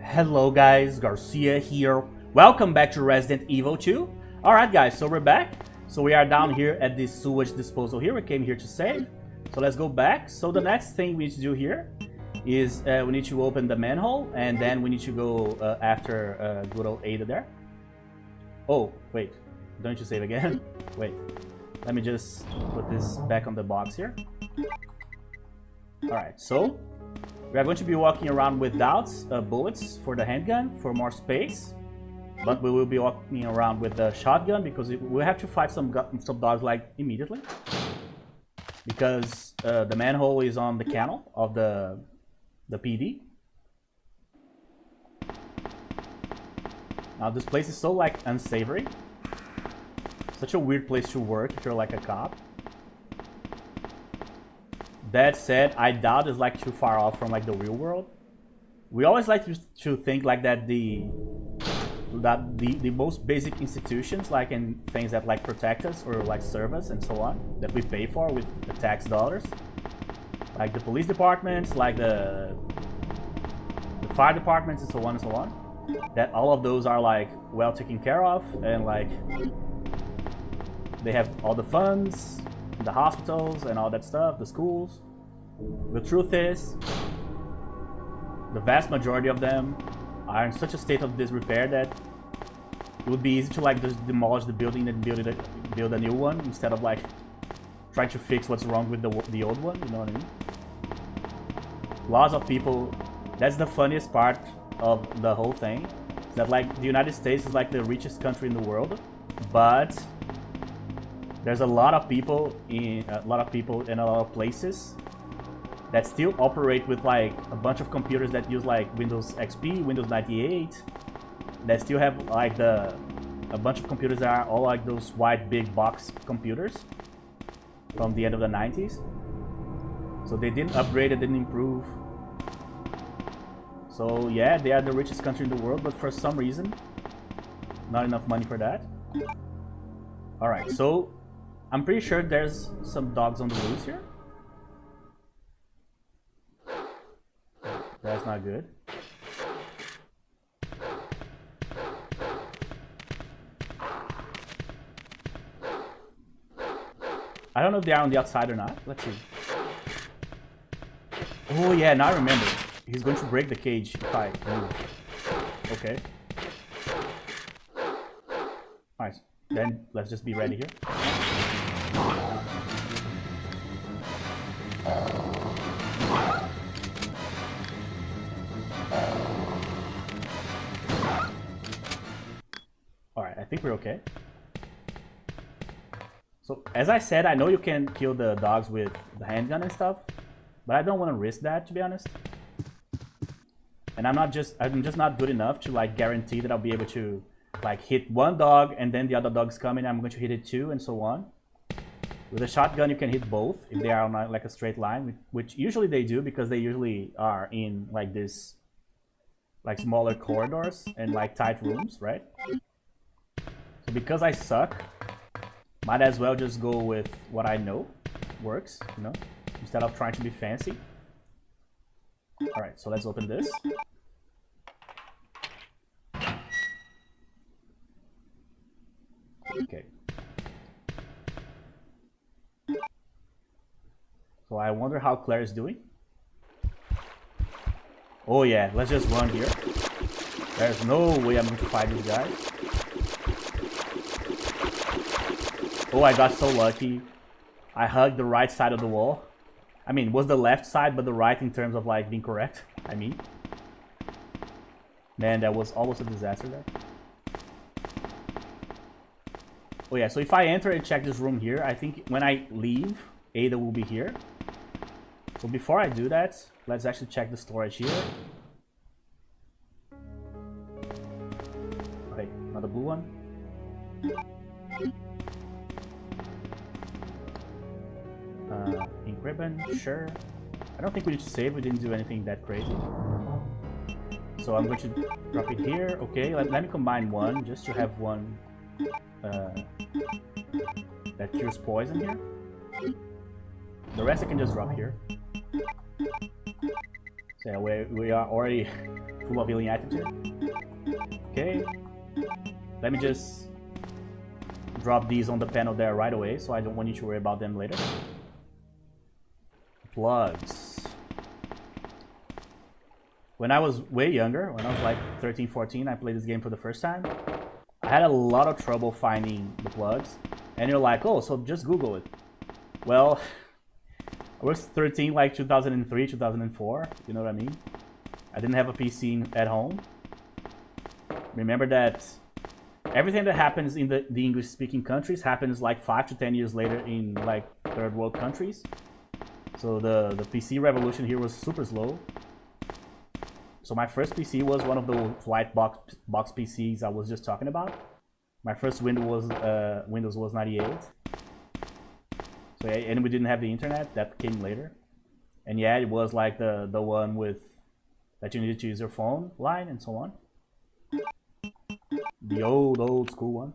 Hello guys, Garcia here. Welcome back to Resident Evil 2. Alright guys, so we're back. So we are down here at this sewage disposal here. We came here to save. So let's go back. So the next thing we need to do here is we need to open the manhole. And then we need to go after good old Ada there. Oh, wait. Don't need to save again? Wait. Let me just put this back on the box here. Alright, so we are going to be walking around without bullets for the handgun, for more space. But we will be walking around with the shotgun because we have to fight some dogs like immediately. Because the manhole is on the canal of the PD. Now this place is so like unsavory. Such a weird place to work if you're like a cop. That said, I doubt it's like too far off from like the real world. We always like to think like that the most basic institutions, like in things that like protect us or like serve us and so on, that we pay for with the tax dollars, like the police departments, like the fire departments and so on, that all of those are like well taken care of and like they have all the funds, the hospitals and all that stuff, the schools. The truth is, the vast majority of them are in such a state of disrepair that it would be easy to like just demolish the building and build a new one instead of like trying to fix what's wrong with the old one, you know what I mean? Lots of people, that's the funniest part of the whole thing, is that like the United States is like the richest country in the world, but there's a lot of people in a lot of places that still operate with like a bunch of computers that use like Windows XP, Windows 98, that still have like a bunch of computers that are all like those white big box computers from the end of the 90s. So they didn't upgrade, it didn't improve. So yeah, they are the richest country in the world, but for some reason, not enough money for that. Alright, so I'm pretty sure there's some dogs on the loose here. That's not good. I don't know if they are on the outside or not. Let's see. Oh yeah, now I remember. He's going to break the cage if I move. Okay. Nice. Then let's just be ready here. Alright, I think we're okay. So, as I said, I know you can kill the dogs with the handgun and stuff, but I don't want to risk that, to be honest. And I'm just not good enough to like guarantee that I'll be able to like hit one dog and then the other dog's coming, I'm going to hit it too, and so on. With a shotgun, you can hit both if they are on like a straight line, which usually they do because they usually are in like this, like smaller corridors and like tight rooms, right? So because I suck, might as well just go with what I know works, you know, instead of trying to be fancy. All right, so let's open this. Okay. So I wonder how Claire is doing. Oh yeah, let's just run here. There's no way I'm going to fight these guys. Oh, I got so lucky. I hugged the right side of the wall. I mean, it was the left side, but the right in terms of like being correct. I mean. Man, that was almost a disaster there. Oh yeah, so if I enter and check this room here, I think when I leave, Ada will be here. So before I do that, let's actually check the storage here. Okay, another blue one. Ink ribbon, sure. I don't think we need to save, we didn't do anything that crazy. So I'm going to drop it here. Okay, let me combine one just to have one that cures poison here. The rest I can just drop here. So yeah, we are already full of healing items here. Okay. Let me just drop these on the panel there right away, so I don't want you to worry about them later. Plugs. When I was way younger, when I was like 13, 14, I played this game for the first time. I had a lot of trouble finding the plugs. And you're like, oh, so just Google it. Well, I was 13, like 2003, 2004, you know what I mean? I didn't have a PC at home. Remember that everything that happens in the English-speaking countries happens like 5 to 10 years later in like third world countries. So the PC revolution here was super slow. So my first PC was one of the white box PCs I was just talking about. My first Windows was 98. So yeah, and we didn't have the internet, that came later. And yeah, it was like the one with that you needed to use your phone line and so on. The old school one.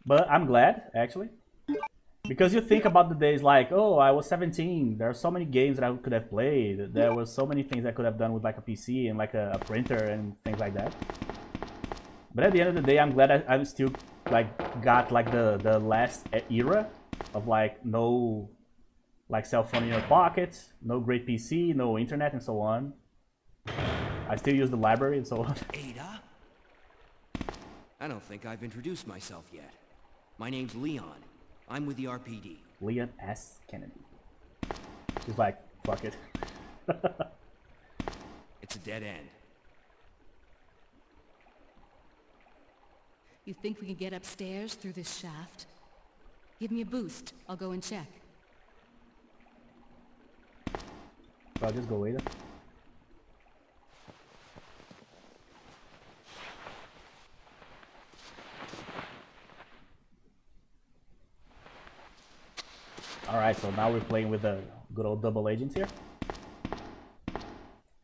But I'm glad, actually. Because you think about the days like, oh, I was 17, there are so many games that I could have played, there were so many things I could have done with like a PC and like a printer and things like that. But at the end of the day, I'm glad I'm still like got like the last era of like no like cell phone in your pocket, no great PC, no internet and so on. I still use the library and so on. Ada? I don't think I've introduced myself yet. My name's Leon. I'm with the RPD. Leon S. Kennedy. He's like, fuck it. It's a dead end. You think we can get upstairs through this shaft? Give me a boost. I'll go and check. I'll just go later. Alright, so now we're playing with the good old double agents here.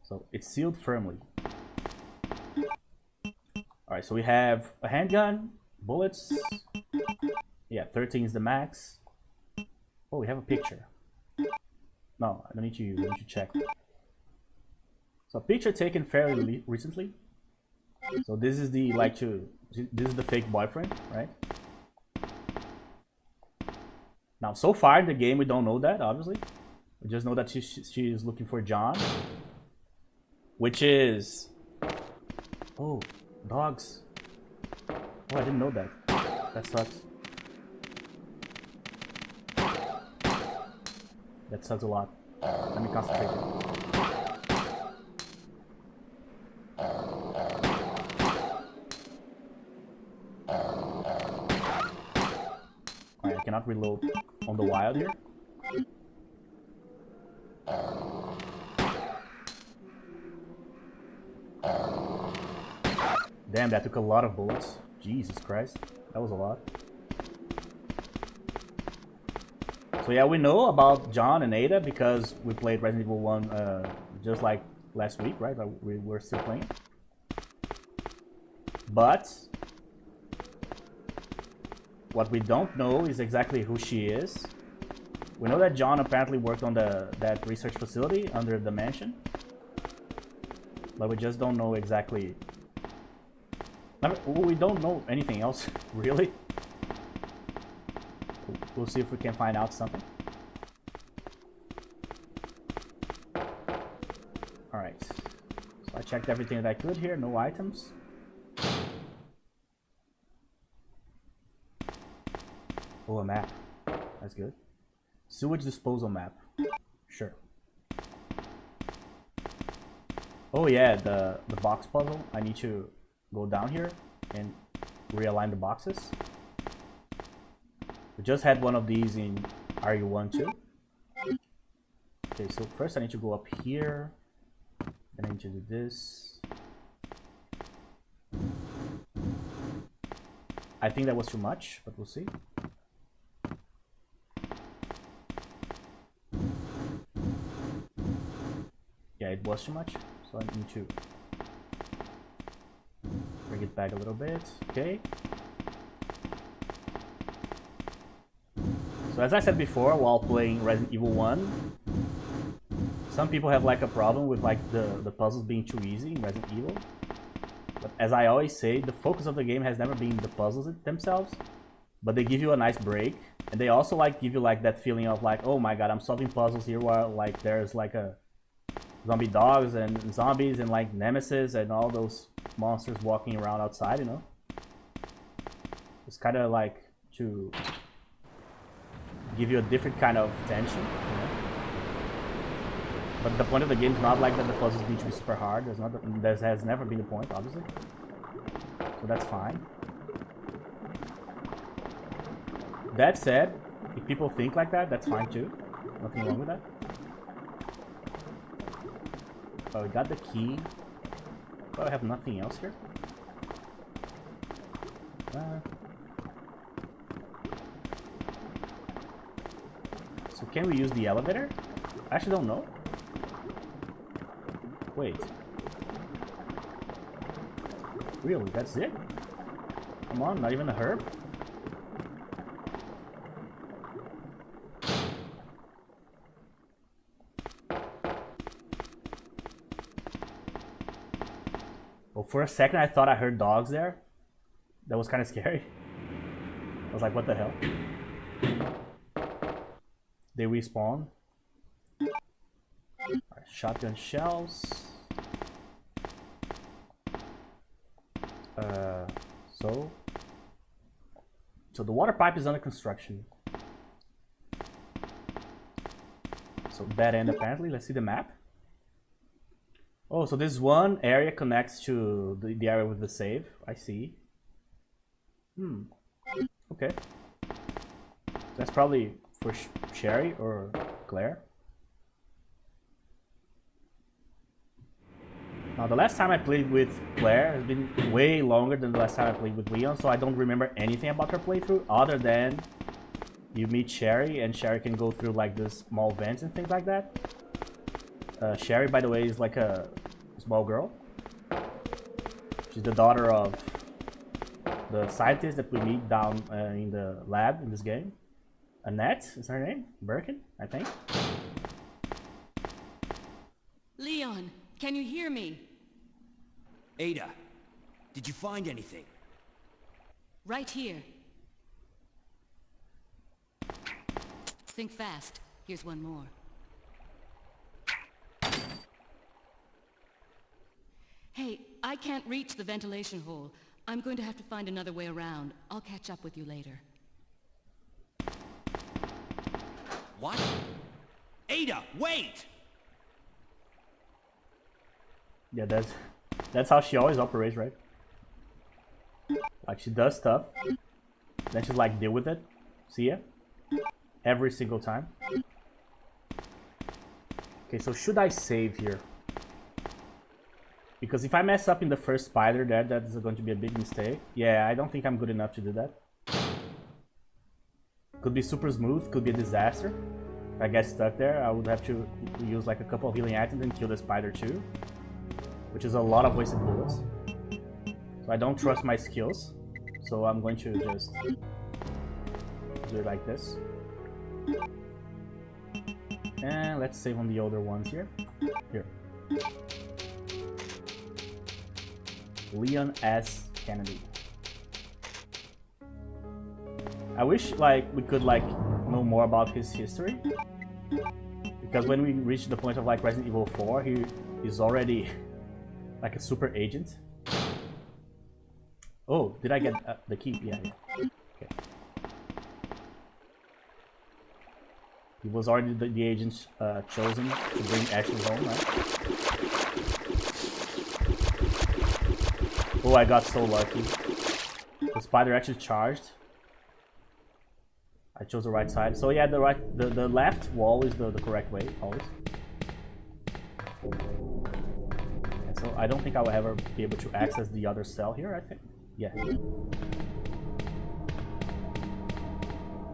So it's sealed firmly. Alright, so we have a handgun, bullets. Yeah, 13 is the max. Oh, we have a picture. No, I don't need to use it, I need to check. So a picture taken fairly recently. So this is the this is the fake boyfriend, right? Now, so far in the game, we don't know that, obviously. We just know that she is looking for John. Which is... Oh, dogs. Oh, I didn't know that. That sucks. That sucks a lot. Let me concentrate. Alright, I cannot reload on the wild here. Damn, that took a lot of bullets. Jesus Christ, that was a lot. So yeah, we know about John and Ada because we played Resident Evil 1 just like last week, right? We were still playing. But what we don't know is exactly who she is. We know that John apparently worked on that research facility under the mansion. But we just don't know exactly... We don't know anything else, really. We'll see if we can find out something. Alright. So I checked everything that I could here, no items. Oh, a map. That's good. Sewage disposal map. Sure. Oh yeah, the box puzzle. I need to go down here and realign the boxes. We just had one of these in RE1 too. Okay, so first I need to go up here. Then I need to do this. I think that was too much, but we'll see. Yeah, it was too much, so I need to bring it back a little bit. Okay. So as I said before, while playing Resident Evil 1, some people have like a problem with like the puzzles being too easy in Resident Evil. But as I always say, the focus of the game has never been the puzzles themselves, but they give you a nice break, and they also like give you like that feeling of like, oh my god, I'm solving puzzles here while like there's like a zombie dogs and zombies and like nemesis and all those monsters walking around outside, you know. It's kind of like to give you a different kind of tension, you know? But the point of the game is not like that the puzzles need to be super hard. There has never been a point, obviously. So that's fine. That said, if people think like that, that's fine too. Nothing wrong with that. Oh, we got the key. Oh, I have nothing else here. So can we use the elevator? I actually don't know. Wait. Really? That's it? Come on, not even a herb? Well, for a second I thought I heard dogs there. That was kind of scary. I was like, what the hell? They respawn. Alright, shotgun shells. So the water pipe is under construction. So dead end apparently. Let's see the map. Oh, so this one area connects to the area with the save. I see. Okay. That's probably for Sherry or Claire. Now, the last time I played with Claire has been way longer than the last time I played with Leon, so I don't remember anything about her playthrough other than you meet Sherry and Sherry can go through like the small vents and things like that. Sherry, by the way, is like a small girl. She's the daughter of the scientist that we meet down in the lab in this game. Annette is her name? Birkin, I think. Leon, can you hear me? Ada, did you find anything? Right here. Think fast. Here's one more. Hey, I can't reach the ventilation hole. I'm going to have to find another way around. I'll catch up with you later. What? Ada, wait! Yeah, that's how she always operates, right? Like, she does stuff, then she's like, deal with it. See ya? Every single time. Okay, so should I save here? Because if I mess up in the first spider there, that's going to be a big mistake. Yeah, I don't think I'm good enough to do that. Could be super smooth, could be a disaster. If I get stuck there, I would have to use like a couple of healing items and kill the spider too. Which is a lot of wasted bullets. So I don't trust my skills. So I'm going to just do it like this. And let's save on the older ones here. Here. Leon S. Kennedy. I wish like we could like know more about his history. Because when we reach the point of like Resident Evil 4, he is already like a super agent. Oh, did I get the key? Yeah. Okay. He was already the agent chosen to bring Ashley home, right? Oh, I got so lucky. The spider actually charged. I chose the right side. So yeah, the left wall is the correct way, always. And so I don't think I will ever be able to access the other cell here, I think. Yeah.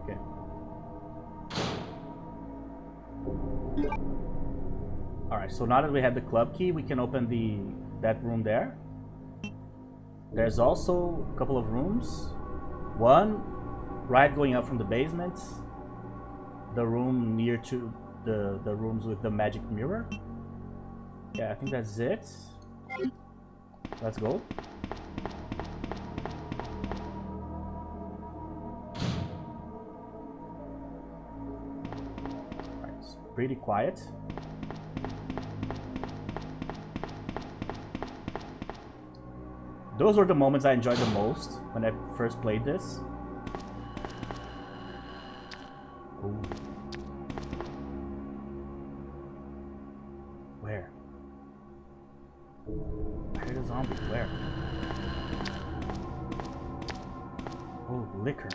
Okay. Alright, so now that we have the club key, we can open that room there. There's also a couple of rooms. One right going up from the basement. The room near to the rooms with the magic mirror. Yeah, I think that's it. Let's go. Alright, it's pretty quiet. Those were the moments I enjoyed the most when I first played this. Ooh. Where? I heard a zombie. Where? Oh, liquor.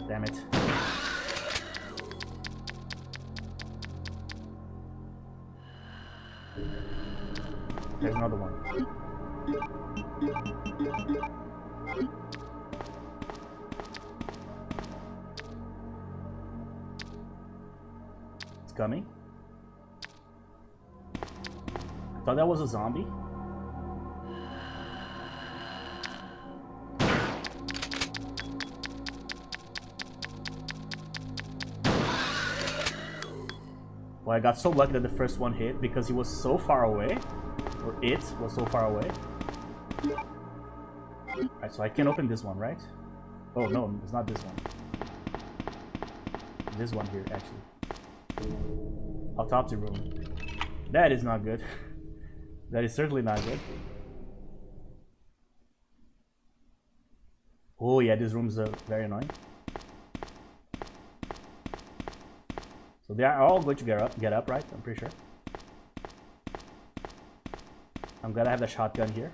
Damn it. There's another one. It's coming. I thought that was a zombie. Well, I got so lucky that the first one hit because he was so far away. Or it was so far away. Alright, so I can open this one, right? Oh, no, it's not this one. This one here, actually. Autopsy room. That is not good. That is certainly not good. Oh yeah, this room is very annoying. So they are all going to get up, right? I'm pretty sure. I'm glad I have the shotgun here.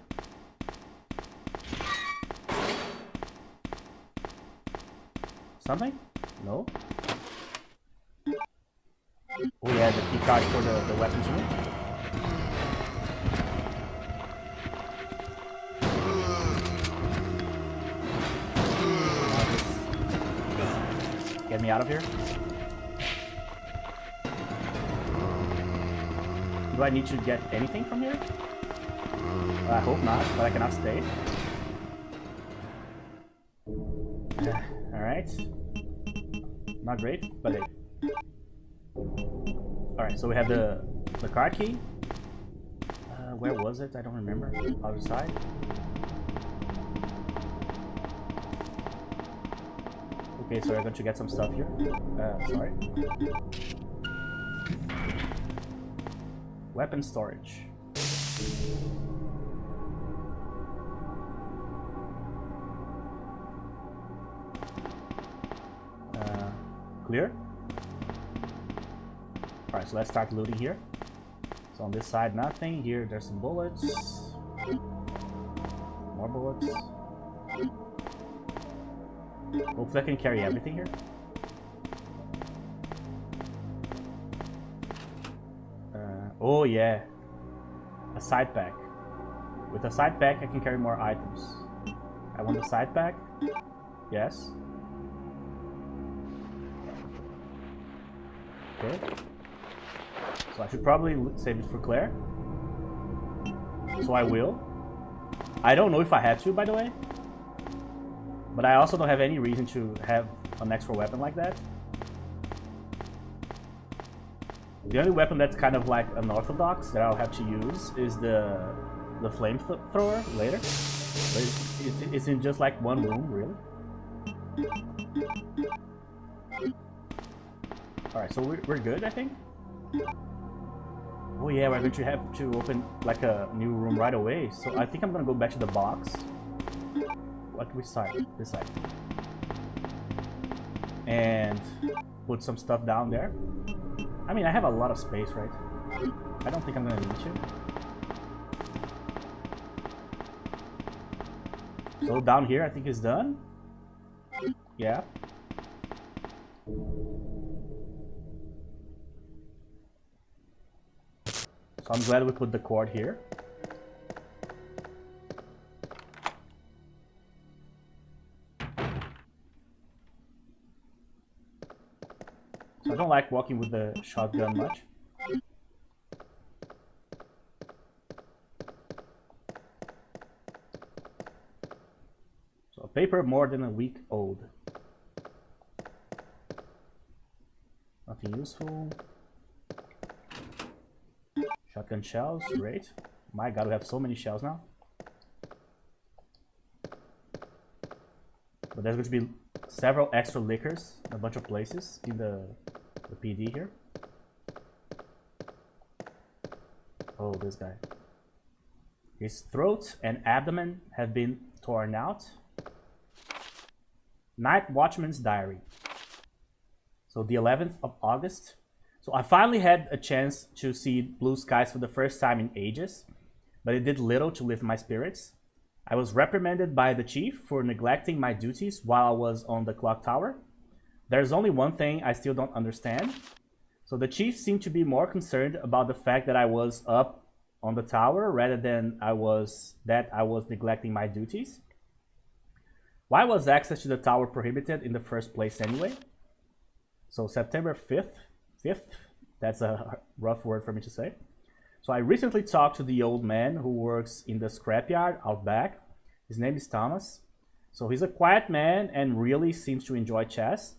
Something? No? Oh yeah, the key card for the weapons room. Get me out of here. Do I need to get anything from here? I hope not, but I cannot stay. Alright. Not great, but hey. Alright, so we have the card key. Where was it? I don't remember. Other side. Okay, so we're going to get some stuff here. Sorry. Weapon storage. Clear? Alright, so let's start looting here. So on this side, nothing. Here, there's some bullets. More bullets. Hopefully I can carry everything here. Oh yeah. A side pack. With a side pack I can carry more items. I want the side pack. Yes. Okay. So I should probably save it for Claire. So I will. I don't know if I have to, by the way. But I also don't have any reason to have an extra weapon like that. The only weapon that's kind of like unorthodox that I'll have to use is the flamethrower later. But it's in just like one room, really. Alright, so we're good, I think. Oh yeah, we're going to have to open like a new room right away. So I think I'm gonna go back to the box. Which side? This side. And put some stuff down there. I mean, I have a lot of space, right? I don't think I'm gonna need to. So down here, I think is done. Yeah. So I'm glad we put the cord here. So I don't like walking with the shotgun much. So a paper more than a week old. Nothing Nothing useful. Shotgun shells, great. My god, we have so many shells now. But there's going to be several extra liquors in a bunch of places in the PD here. Oh, this guy. His throat and abdomen have been torn out. Night Watchman's Diary. So the 11th of August. So I finally had a chance to see blue skies for the first time in ages, but it did little to lift my spirits. I was reprimanded by the chief for neglecting my duties while I was on the clock tower. There's only one thing I still don't understand. So the chief seemed to be more concerned about the fact that I was up on the tower rather than I was neglecting my duties. Why was access to the tower prohibited in the first place anyway? So September 5th, that's a rough word for me to say. So I recently talked to the old man who works in the scrapyard out back. His name is Thomas. So he's a quiet man and really seems to enjoy chess.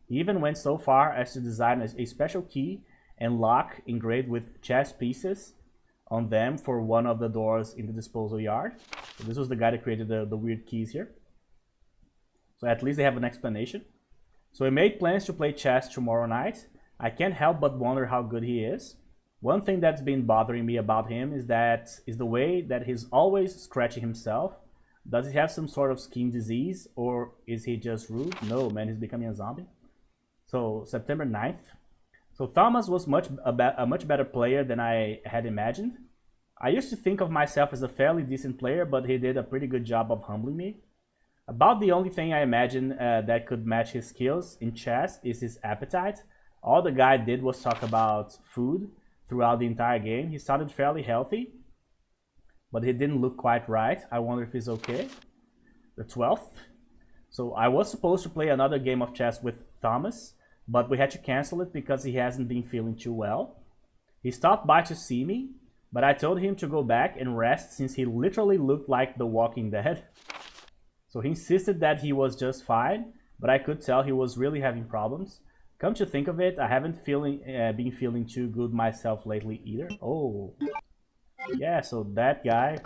He even went so far as to design a special key and lock engraved with chess pieces on them for one of the doors in the disposal yard. So this was the guy that created the weird keys here. So at least they have an explanation. So he made plans to play chess tomorrow night. I can't help but wonder how good he is. One thing that's been bothering me about him is the way that he's always scratching himself. Does he have some sort of skin disease, or is he just rude? No, man, he's becoming a zombie. So September 9th. So Thomas was a much better player than I had imagined. I used to think of myself as a fairly decent player, but he did a pretty good job of humbling me. About the only thing I imagine that could match his skills in chess is his appetite. All the guy did was talk about food throughout the entire game. He sounded fairly healthy, but he didn't look quite right. I wonder if he's okay. The 12th. So I was supposed to play another game of chess with Thomas, but we had to cancel it because he hasn't been feeling too well. He stopped by to see me, but I told him to go back and rest since he literally looked like The Walking Dead. So he insisted that he was just fine, but I could tell he was really having problems. Come to think of it, I haven't been feeling too good myself lately either. Oh, yeah, so that guy.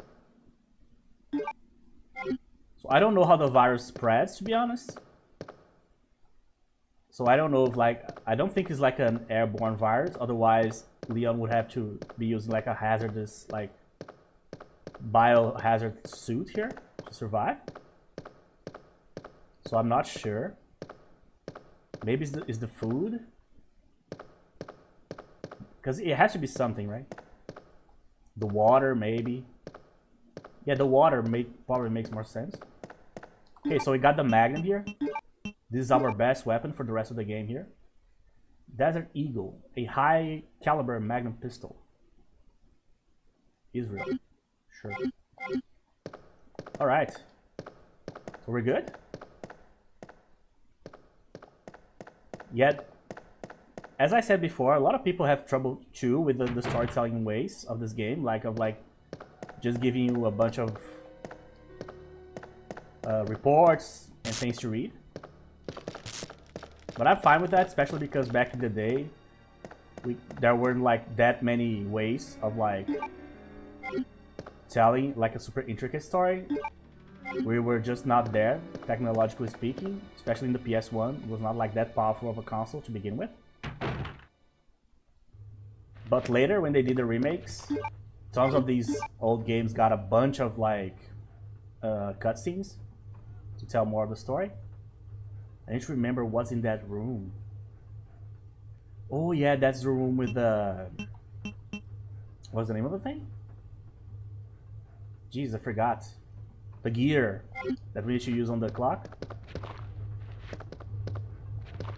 So I don't know how the virus spreads, to be honest. So I don't know if I don't think it's like an airborne virus. Otherwise, Leon would have to be using like a hazardous, biohazard suit here to survive. So I'm not sure. Maybe it's the food? Because it has to be something, right? The water, maybe. Yeah, the water probably makes more sense. Okay, so we got the Magnum here. This is our best weapon for the rest of the game here. Desert Eagle, a high caliber Magnum pistol. Israel. Sure. Alright. So we're good? Yet, as I said before, a lot of people have trouble too with the storytelling ways of this game, of just giving you a bunch of reports and things to read. But I'm fine with that, especially because back in the day, there weren't that many ways of telling a super intricate story. We were just not there, technologically speaking, especially in the PS1. It was not that powerful of a console to begin with. But later, when they did the remakes, tons of these old games got a bunch of cutscenes to tell more of the story. I need to remember what's in that room. Oh yeah, that's the room with the... What's the name of the thing? Jeez, I forgot. The gear that we need to use on the clock.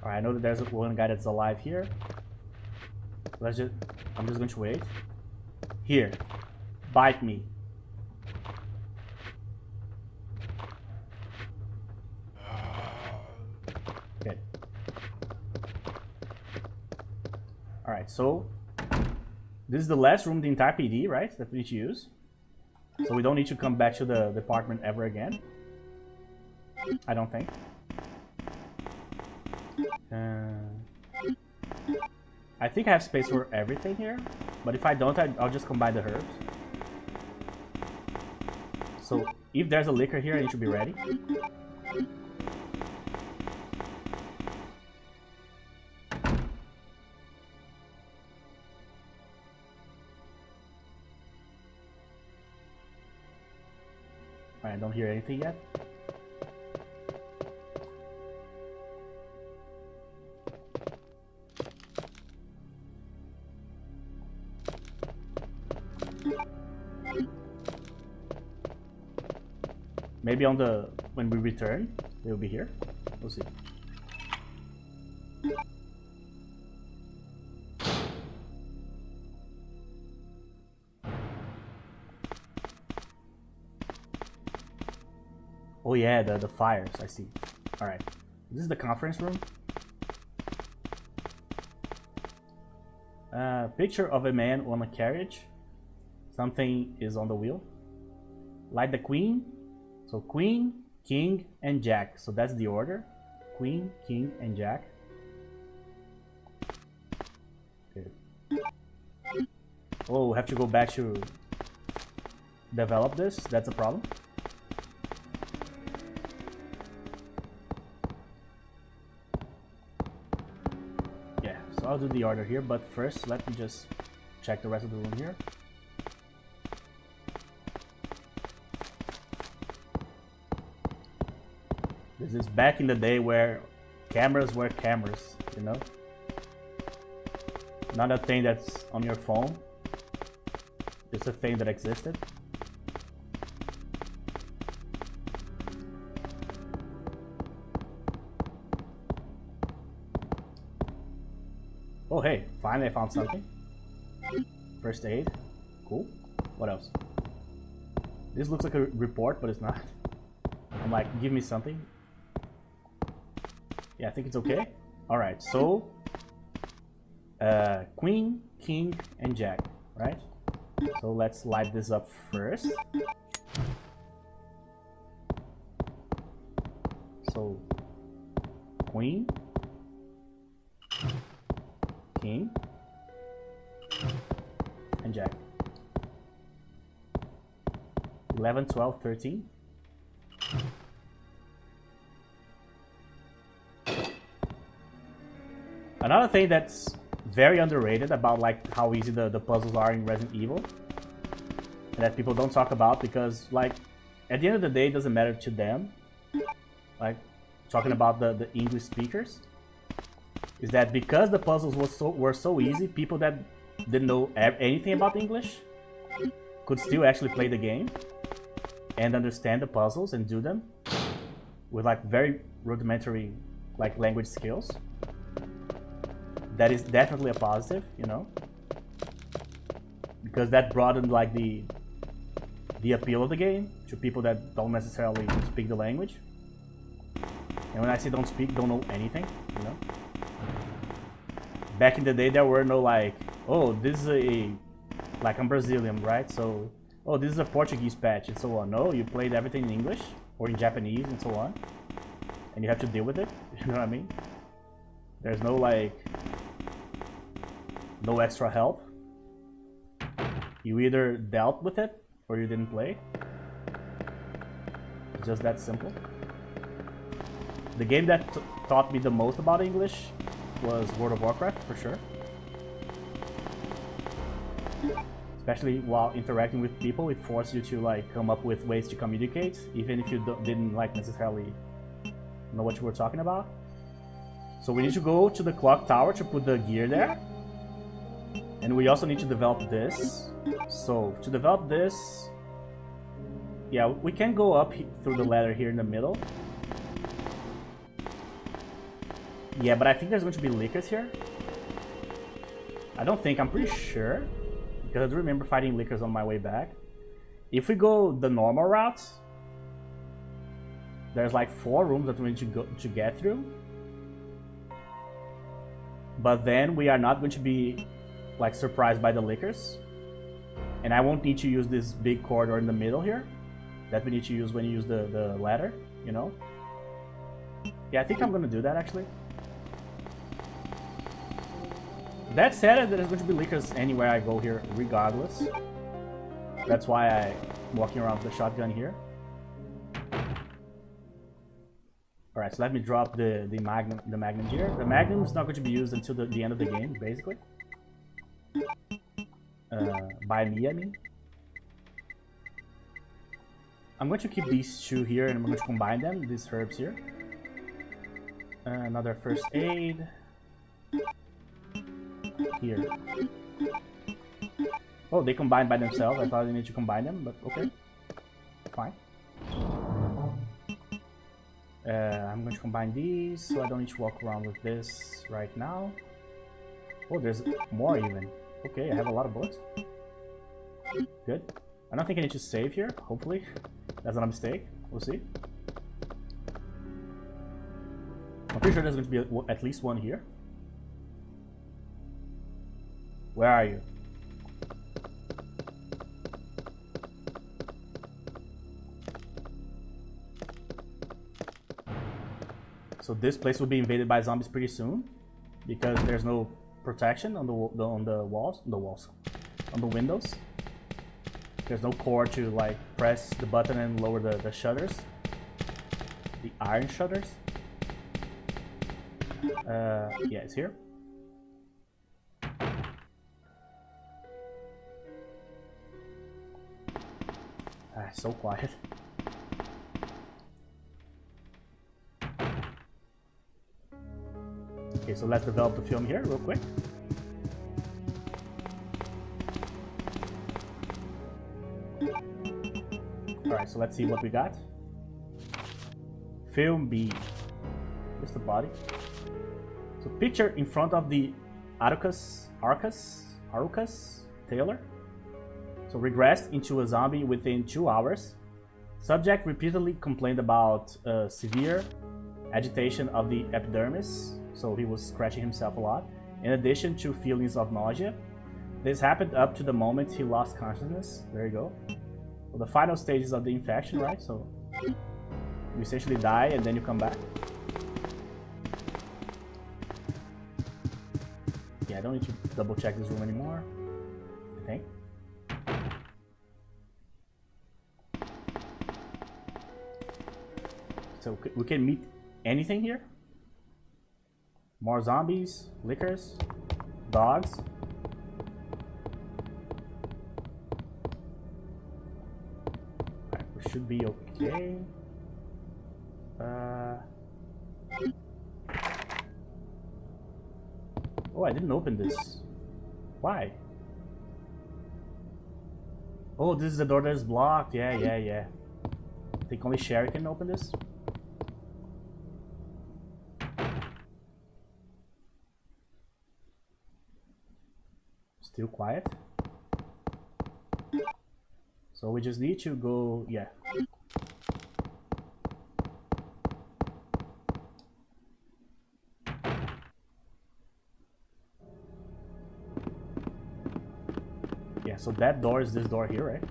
Alright, I know that there's one guy that's alive here. I'm just going to wait. Here. Bite me. Okay. Alright, so this is the last room in the entire PD, right? That we need to use. So we don't need to come back to the department ever again. I don't think. I think I have space for everything here, but if I don't, I'll just combine the herbs. So if there's a liquor here, it should be ready. I don't hear anything yet. Maybe on the when we return, they'll be here. We'll see. Oh yeah, the fires, I see. Alright. This is the conference room. Picture of a man on a carriage. Something is on the wheel. Like the queen. So queen, king, and jack. So that's the order. Queen, king, and jack. Okay. Oh, have to go back to develop this. That's a problem. Yeah, so I'll do the order here, but first let me just check the rest of the room here. This is back in the day where cameras were cameras, you know? Not a thing that's on your phone. It's a thing that existed. Oh hey, finally I found something. First aid. Cool. What else? This looks like a report, but it's not. I'm like, give me something. Yeah, I think it's okay. Alright, so queen, king, and jack, right? So let's light this up first. So queen, king, and jack. 11, 12, 13. Another thing that's very underrated about like how easy the puzzles are in Resident Evil, and that people don't talk about because like at the end of the day it doesn't matter to them, like talking about the English speakers, is that because the puzzles were so easy, people that didn't know anything about English could still actually play the game and understand the puzzles and do them with like very rudimentary like language skills. That is definitely a positive, you know, because that broadened like the appeal of the game to people that don't necessarily speak the language. And when I say don't speak, don't know anything, you know. Back in the day, there were no like, oh, this is like I'm Brazilian, right? So, oh, this is a Portuguese patch and so on. No, you played everything in English or in Japanese and so on, and you have to deal with it. You know what I mean? There's no like. No extra help. You either dealt with it or you didn't play. It's just that simple. The game that taught me the most about English was World of Warcraft, for sure. Especially while interacting with people, it forced you to like come up with ways to communicate, even if you didn't like necessarily know what you were talking about. So we need to go to the clock tower to put the gear there. And we also need to develop this. So to develop this, yeah, we can go up through the ladder here in the middle. Yeah, but I think there's going to be lickers here. I don't think, I'm pretty sure, because I do remember fighting lickers on my way back. If we go the normal route, there's like 4 rooms that we need to get through. But then we are not going to be like surprised by the lickers, and I won't need to use this big corridor in the middle here that we need to use when you use the ladder, you know. Yeah, I think I'm gonna do that actually. That said, there's going to be leakers anywhere I go here, regardless. That's why I'm walking around with the shotgun here. Alright, so let me drop the magnum here. The magnum is not going to be used until the end of the game, basically. By me, I mean. I'm going to keep these two here and I'm going to combine them, these herbs here. Another first aid. Here. Oh, they combine by themselves. I thought I need to combine them, but okay. Fine. I'm going to combine these, so I don't need to walk around with this right now. Oh, there's more even. Okay, I have a lot of bullets. Good. I don't think I need to save here, hopefully. That's not a mistake. We'll see. I'm pretty sure there's going to be at least one here. Where are you? So this place will be invaded by zombies pretty soon, because there's no protection on the walls, on the windows. There's no cord to like press the button and lower the shutters, the iron shutters. Yeah, it's here. So quiet. Okay, so let's develop the film here real quick. Alright, so let's see what we got. Film B. Where's the body? So picture in front of the Arcus Taylor. So regressed into a zombie within 2 hours. Subject repeatedly complained about severe agitation of the epidermis. So he was scratching himself a lot. In addition to feelings of nausea. This happened up to the moment he lost consciousness. There you go. So the final stages of the infection, right? So you essentially die and then you come back. Yeah, I don't need to double check this room anymore, I think. So we can meet anything here. More zombies, lickers, dogs. Right, we should be okay. Oh, I didn't open this. Why? Oh, this is the door that is blocked. Yeah. I think only Sherry can open this. Still quiet. So we just need to go, yeah. Yeah, so that door is this door here, right?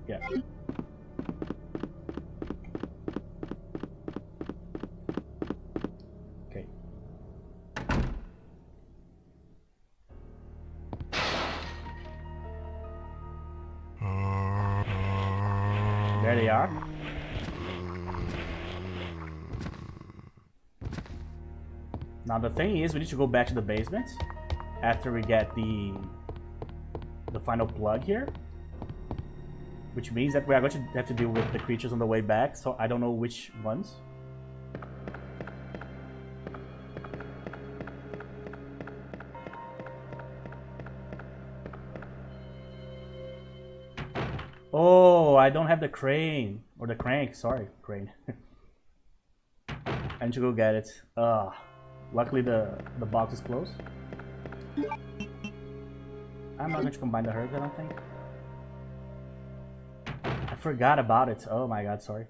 Yeah. Okay. There they are. Now the thing is, we need to go back to the basement after we get the final plug here, which means that we are going to have to deal with the creatures on the way back. So I don't know which ones. Oh, I don't have the crane or the crank. Sorry, crane. I need to go get it. Luckily the box is closed. I'm not going to combine the herbs, I don't think. I forgot about it. Oh my god, sorry.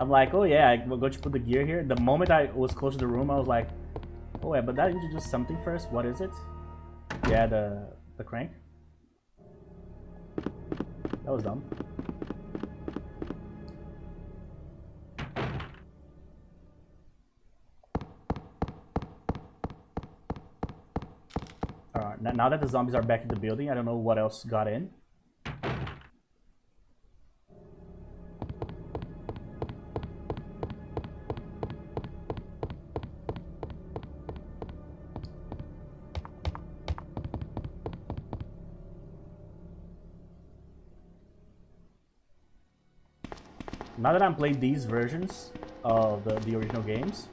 I'm like, oh yeah, I'm going to put the gear here. The moment I was close to the room, I was like, oh yeah, but I need to do something first. What is it? Yeah, the crank. That was dumb. Alright, now that the zombies are back in the building, I don't know what else got in. Now that I'm playing these versions of the original games,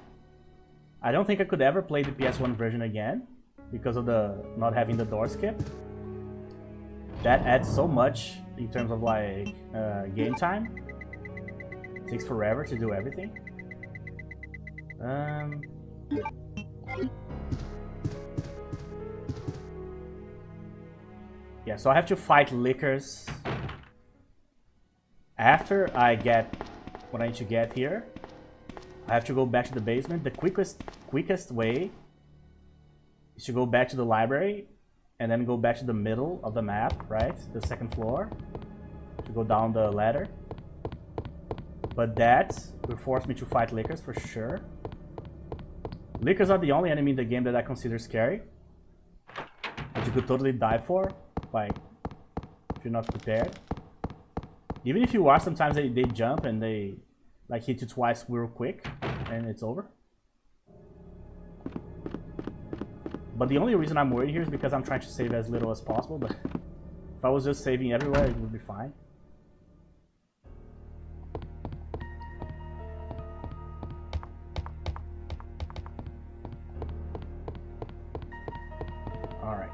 I don't think I could ever play the PS1 version again because of the not having the door skip. That adds so much in terms of like game time. It takes forever to do everything. Yeah, so I have to fight lickers after I get what I need to get here. I have to go back to the basement. The quickest way is to go back to the library and then go back to the middle of the map, right? The second floor, to go down the ladder. But that will force me to fight lickers for sure. Lickers are the only enemy in the game that I consider scary, that you could totally die for, like, if you're not prepared. Even if you are, sometimes they jump and they like hit you twice real quick and it's over. But the only reason I'm worried here is because I'm trying to save as little as possible, but if I was just saving everywhere, it would be fine. Alright.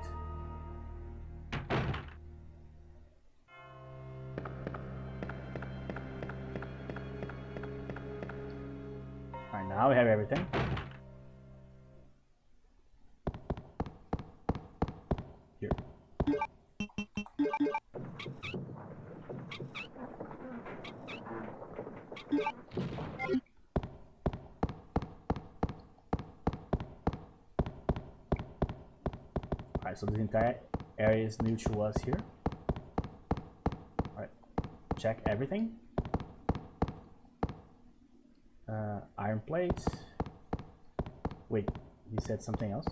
Alright, now we have everything. Here. Alright, so this entire area is new to us here. Alright, check everything. Iron plate. Wait, he said something else.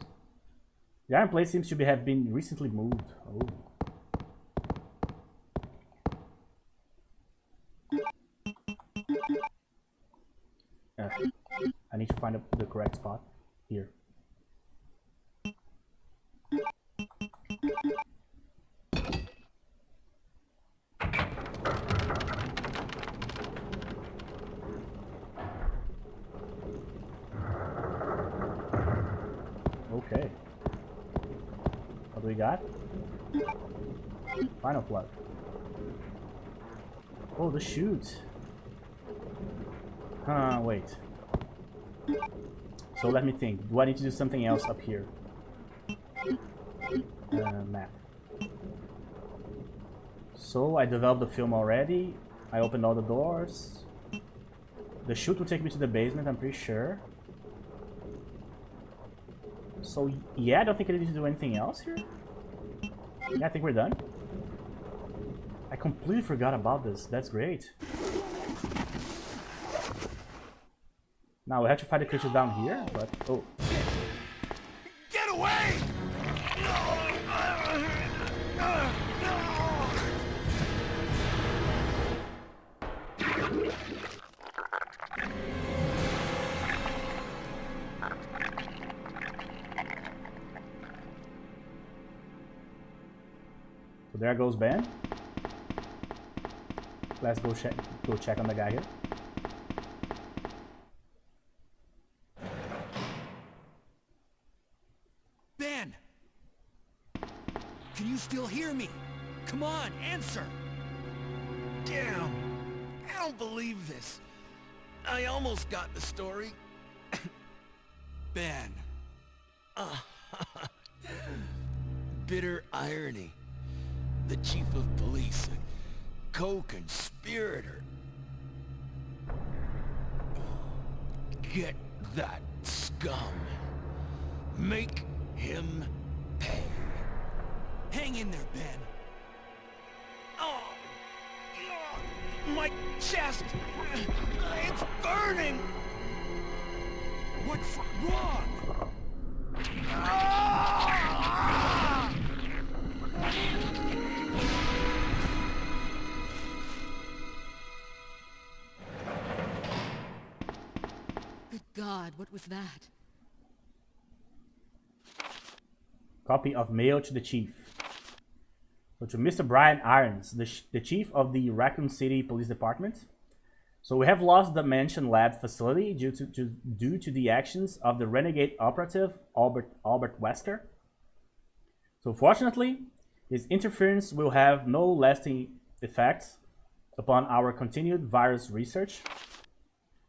The iron plate seems to have been recently moved. Oh. I need to find the correct spot here. Okay. What do we got? Final plug. Oh, the chute. Wait. So let me think. Do I need to do something else up here? Map. So I developed the film already. I opened all the doors. The chute will take me to the basement, I'm pretty sure. So yeah, I don't think I need to do anything else here. Yeah, I think we're done. I completely forgot about this. That's great. Now we have to fight the creatures down here, but oh. Get away! So there goes Ben. Let's go check on the guy here. Ben! Can you still hear me? Come on, answer! Damn! I don't believe this. I almost got the story. Ben. Bitter irony. The chief of police, a co-conspirator. Get that scum. Make him pay. Hang in there, Ben. Oh, my chest. It's burning. What's wrong? Ah! God, what was that? Copy of mail to the chief. So to Mr. Brian Irons, the chief of the Raccoon City Police Department. So we have lost the mentioned lab facility due to the actions of the renegade operative Albert Wesker. So fortunately, his interference will have no lasting effects upon our continued virus research.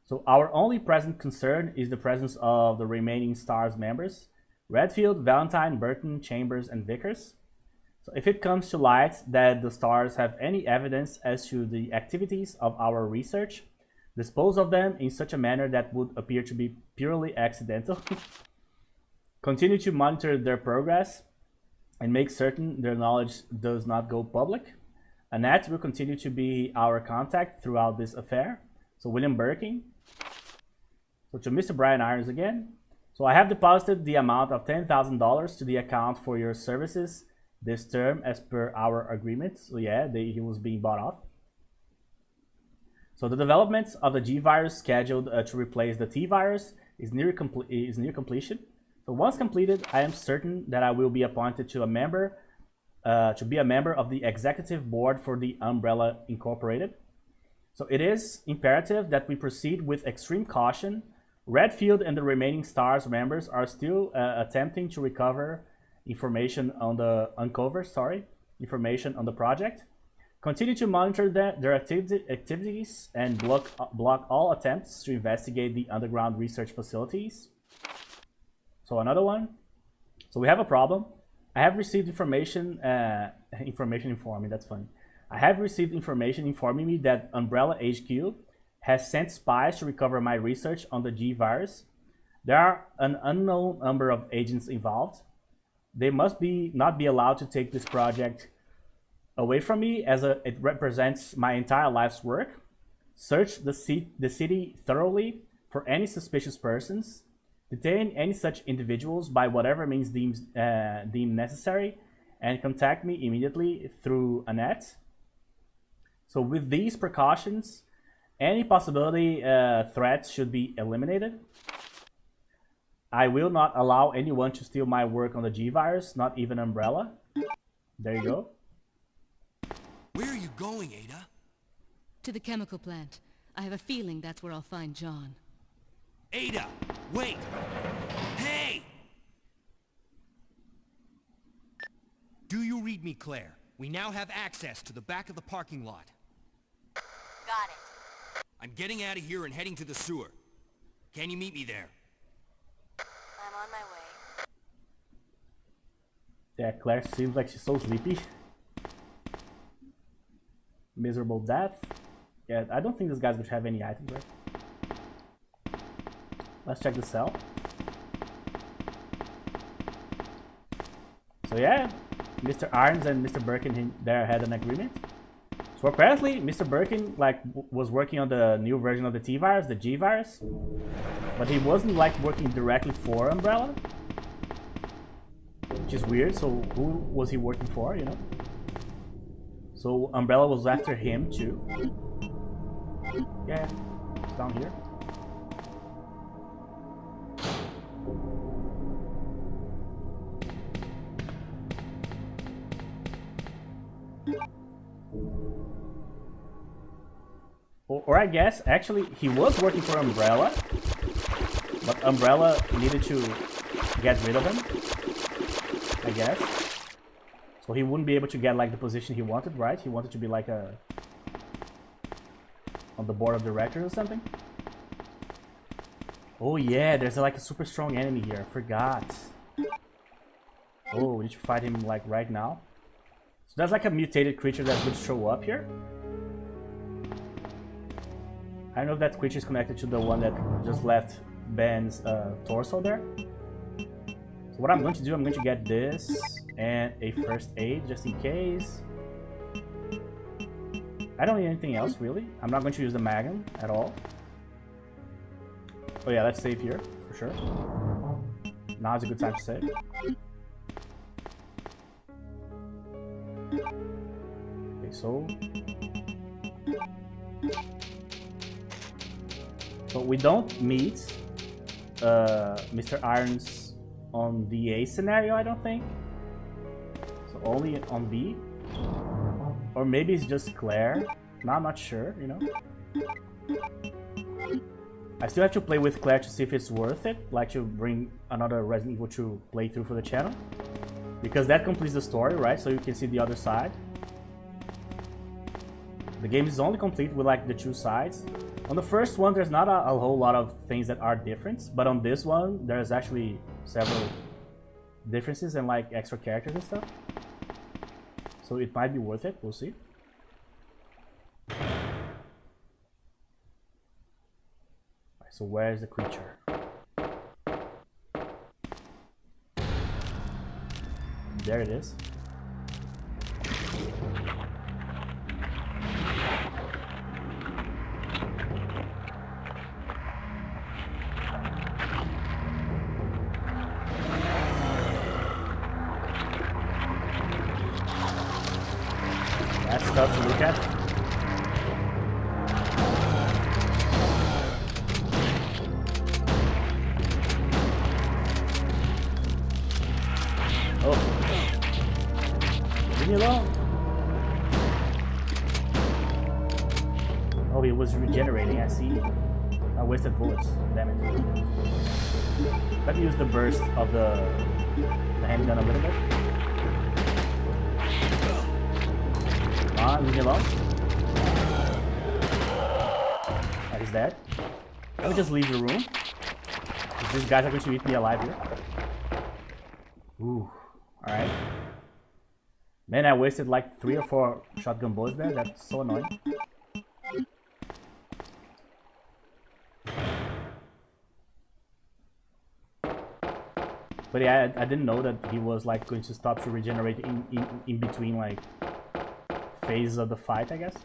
So our only present concern is the presence of the remaining S.T.A.R.S members, Redfield, Valentine, Burton, Chambers, and Vickers. So if it comes to light that the S.T.A.R.S have any evidence as to the activities of our research, dispose of them in such a manner that would appear to be purely accidental. Continue to monitor their progress and make certain their knowledge does not go public. Annette will continue to be our contact throughout this affair. So William Birkin. So to Mr. Brian Irons again. So I have deposited the amount of $10,000 to the account for your services this term as per our agreement. So yeah, he was being bought off. So the development of the G virus scheduled to replace the T virus is near completion. So once completed, I am certain that I will be appointed to be a member of the executive board for the Umbrella Incorporated. So it is imperative that we proceed with extreme caution. Redfield and the remaining S.T.A.R.S members are still attempting to information on the project. Continue to monitor their activities and block all attempts to investigate the underground research facilities. So another one. So we have a problem. I have received information informing me. That's funny. I have received information informing me that Umbrella HQ has sent spies to recover my research on the G virus. There are an unknown number of agents involved. They must not be allowed to take this project away from me, as it represents my entire life's work. Search the city thoroughly for any suspicious persons. Detain any such individuals by whatever means deemed necessary, and contact me immediately through Annette. So with these precautions, any possibility threats should be eliminated. I will not allow anyone to steal my work on the G virus, not even Umbrella. There you go. Where are you going, Ada? To the chemical plant. I have a feeling that's where I'll find John. Ada, wait! Hey! Do you read me, Claire? We now have access to the back of the parking lot. Got it. I'm getting out of here and heading to the sewer. Can you meet me there? I'm on my way. Yeah, Claire seems like she's so sleepy. Miserable death. Yeah, I don't think this guy's gonna have any items, right? Let's check the cell. So yeah, Mr. Irons and Mr. Birkin there had an agreement. So apparently, Mr. Birkin was working on the new version of the T virus, the G virus, but he wasn't working directly for Umbrella, which is weird. So who was he working for? You know. So Umbrella was after him too. Yeah, it's down here. Or I guess, actually, he was working for Umbrella, but Umbrella needed to get rid of him, I guess. So he wouldn't be able to get the position he wanted, right? He wanted to be on the board of directors or something. Oh yeah, there's a super strong enemy here. I forgot. Oh, we need to fight him right now. So that's a mutated creature that would show up here. I don't know if that creature is connected to the one that just left Ben's torso there. So what I'm going to do, I'm going to get this and a first aid just in case. I don't need anything else really. I'm not going to use the Magnum at all. Oh yeah, let's save here for sure. Now is a good time to save. Okay, so we don't meet Mr. Irons on the A scenario, I don't think. So only on B. Or maybe it's just Claire. No, I'm not sure, you know. I still have to play with Claire to see if it's worth it, like to bring another Resident Evil 2 playthrough for the channel. Because that completes the story, right? So you can see the other side. The game is only complete with like the two sides. On the first one, there's not a whole lot of things that are different, but on this one, there's actually several differences and like extra characters and stuff. So it might be worth it, we'll see. So where's the creature? There it is. That's tough to look at. Oh, it was regenerating, I see. I wasted bullets, damn it. Let me use the burst of the handgun a little bit. Come on, leave me alone. That is dead. Let me just leave the room. These guys are going to eat me alive here. Ooh, alright. Man, I wasted like 3 or 4 shotgun bullets there. That's so annoying. But yeah, I didn't know that he was like going to stop to regenerate in between like phases of the fight, I guess.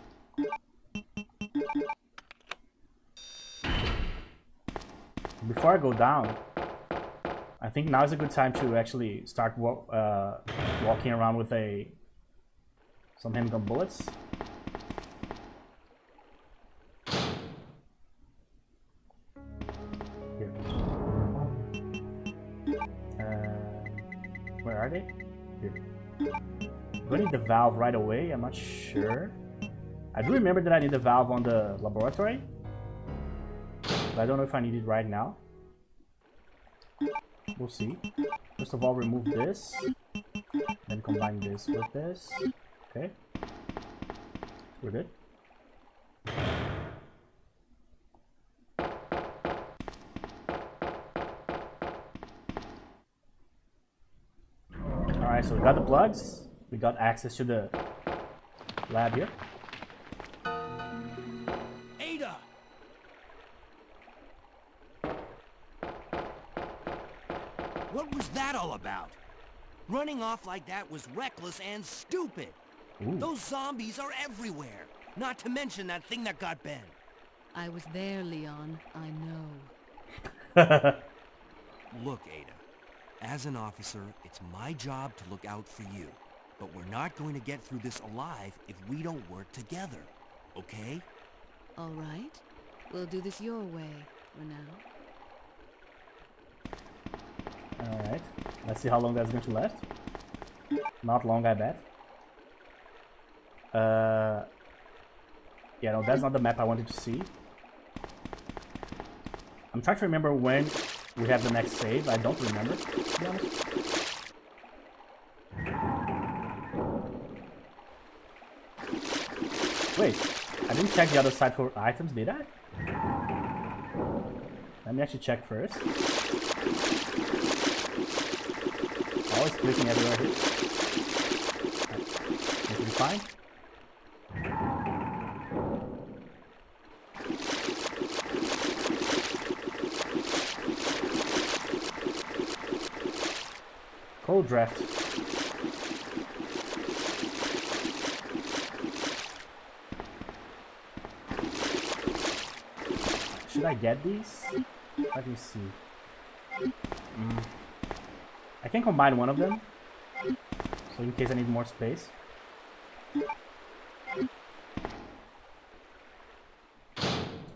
Before I go down, I think now is a good time to actually start walking around with some handgun bullets. Here. Where are they? Here. Do I need the valve right away? I'm not sure. I do remember that I need the valve on the laboratory, but I don't know if I need it right now. We'll see. First of all, remove this, then combine this with this. Okay, we're good. Alright, so we got the plugs, we got access to the lab here. Ada! What was that all about? Running off like that was reckless and stupid. Ooh. Those zombies are everywhere. Not to mention that thing that got Ben. I was there, Leon. I know. Look, Ada. As an officer, it's my job to look out for you. But we're not going to get through this alive if we don't work together. Okay? All right. We'll do this your way for now. Alright, let's see how long that's going to last. Not long, I bet. Yeah, no, that's not the map I wanted to see. I'm trying to remember when we have the next save. I don't remember, to be honest. Wait, I didn't check the other side for items, did I? Let me actually check first. Always clicking everywhere here. Right. Be fine. Cold draft. Should I get these? Let me see. I can combine one of them, so in case I need more space.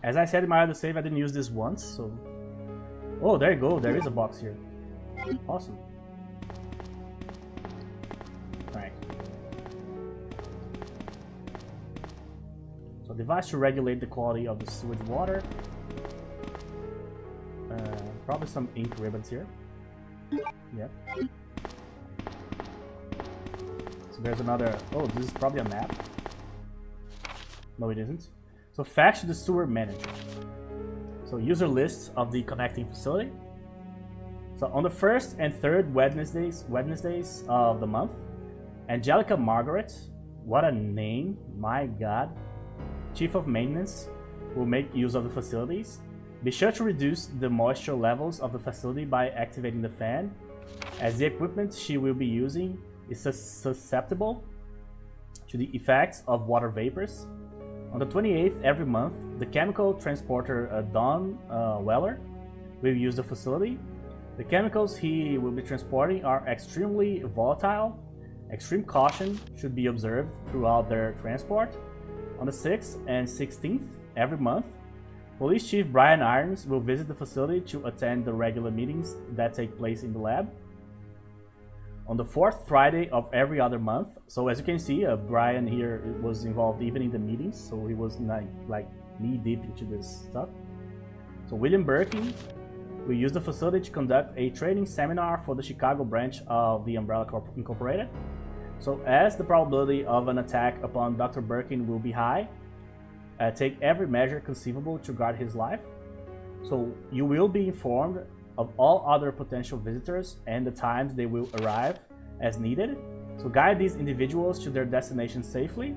As I said in my other save, I didn't use this once, so Oh, there you go. There is a box here. Awesome. Alright. So device to regulate the quality of the sewage water. Probably some ink ribbons here. Yep. So there's another... Oh, this is probably a map. No, it isn't. So fetch the sewer manager. So user lists of the connecting facility. So on the first and third Wednesdays of the month, Angelica Margaret, what a name, my god, Chief of Maintenance, will make use of the facilities. Be sure to reduce the moisture levels of the facility by activating the fan, as the equipment she will be using is susceptible to the effects of water vapors. On the 28th every month, the chemical transporter Don Weller will use the facility. The chemicals he will be transporting are extremely volatile. Extreme caution should be observed throughout their transport. On the 6th and 16th every month, Police Chief Brian Irons will visit the facility to attend the regular meetings that take place in the lab. On the 4th Friday of every other month, so as you can see, Brian here was involved even in the meetings, so he was like knee deep into this stuff. So William Birkin will use the facility to conduct a training seminar for the Chicago branch of the Umbrella Corp Incorporated. So as the probability of an attack upon Dr. Birkin will be high, take every measure conceivable to guard his life. So you will be informed of all other potential visitors and the times they will arrive as needed. So guide these individuals to their destination safely.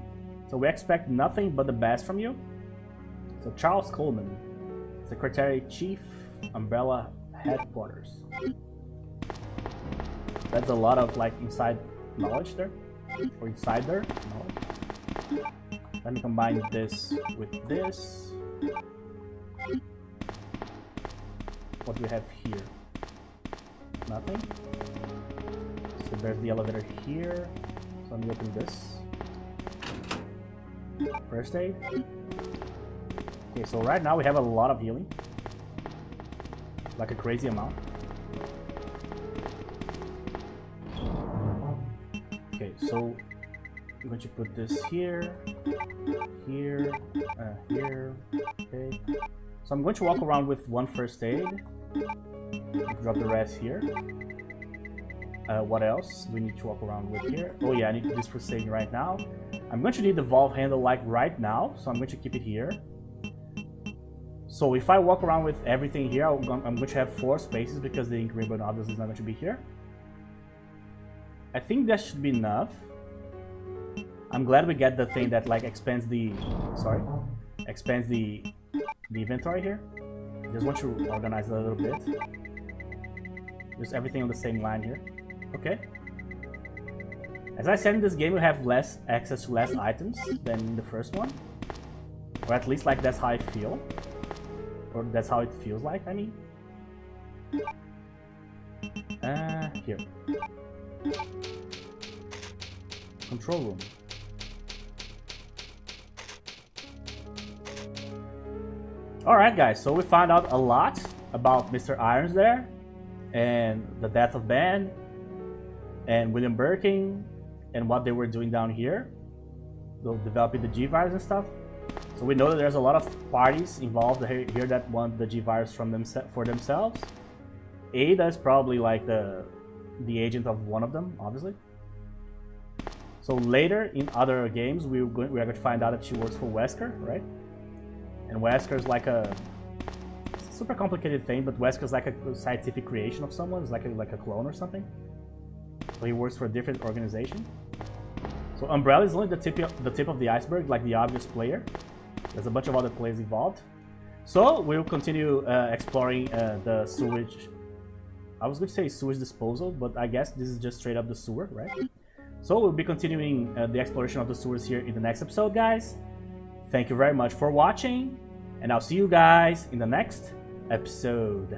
So we expect nothing but the best from you. So Charles Coleman, Secretary Chief, Umbrella Headquarters. That's a lot of like inside knowledge there, or insider knowledge. Let me combine this with this. What do we have here? Nothing. So there's the elevator here. So let me open this. First aid. Okay, so right now we have a lot of healing. Like a crazy amount. Okay, so I'm going to put this here, here, here. Okay. So I'm going to walk around with one first aid. Drop the rest here. What else do we need to walk around with here? Oh yeah, I need this for saving right now. I'm going to need the valve handle like right now, so I'm going to keep it here. So if I walk around with everything here, I'm going to have 4 spaces because the ink ribbon obviously is not going to be here. I think that should be enough. I'm glad we get the thing that like expands the inventory here. Just want to organize it a little bit. Just everything on the same line here. Okay. As I said, in this game you have less access to less items than in the first one. Or at least like that's how I feel. Or that's how it feels like, I mean. Here. Control room. Alright guys, so we found out a lot about Mr. Irons there, and the death of Ben, and William Birkin, and what they were doing down here, developing the G-Virus and stuff. So we know that there's a lot of parties involved here that want the G-Virus for themselves. Ada is probably like the agent of one of them, obviously. So later in other games, we are going to find out that she works for Wesker, right? And Wesker is like a super complicated thing, but Wesker is like a scientific creation of someone. It's like a clone or something. So he works for a different organization. So Umbrella is only the tip of the iceberg, like the obvious player. There's a bunch of other players involved. So we'll continue exploring the sewage. I was going to say sewage disposal, but I guess this is just straight up the sewer, right? So we'll be continuing the exploration of the sewers here in the next episode, guys. Thank you very much for watching, and I'll see you guys in the next episode.